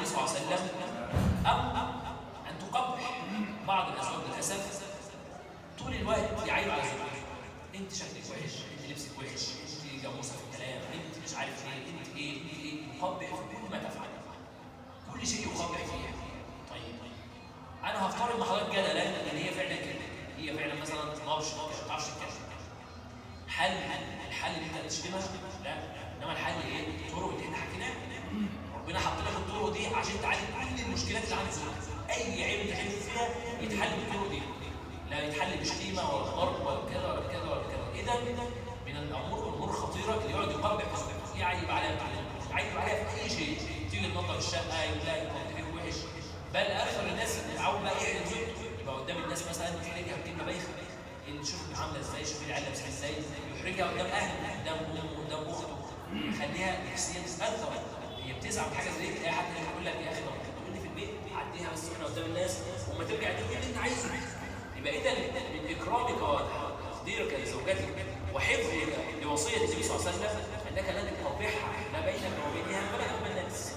صلى الله عليه وسلم أو أن تقبح بعض الأزواج للأسف طول الوقت يعيب على زوجها. أنت شكلك وحش، أنت لبسك وحش، أنت جاموسة في الكلام، أنت مش عارف إيه، أنت إيه، يقبح في كل ما تفعل، كل شيء يقبح فيها. طيب أنا هفترض مع حضرتك كده لأن هي فعلا كده، هي فعلا مثلا ما تعرفش تتكلم. الحل ان انت تشتمها؟ لا، انما الحل ايه؟ الطرق اللي احنا حكيناها. ربنا حط لك الطرق دي عشان تعالج كل المشكلات اللي عند زوجك. اي عيب تحل فيها يتحل بالطرق دي، لا يتحل بشتيمه ولا ضرب ولا كذا ولا كذا ولا كذا. اذا من الامور الخطيره اللي يقعد يقبح في زوجته، يعيب عليها بتعليم، يعيب عليها في اي شيء، تيجي تنظف الشقه يقول لها انت فيك وحش. بل اكثر الناس اللي متعود بقى يحرم زوجته، يبقى قدام الناس مثلا يحرجها بكلمه بايخه، شوف عامله ازاي، شوف العيال لابسه ازاي، يحرجها قدام اهله، قدام امه، قدام اخته، يخليها نفسيا تتاثر. هي بتزعل من حاجه زي دي، تلاقي حد يقول لك يا اخي طب تقول لي في البيت عديها بس احنا قدام الناس وما ترجع تقول اللي انت عايزه. يبقى اذا من اكرامك وتقديرك لزوجتك وحفظك لوصيه النبي صلى الله عليه وسلم انك لن تقبحها لا بينك وبينها ولا امام الناس.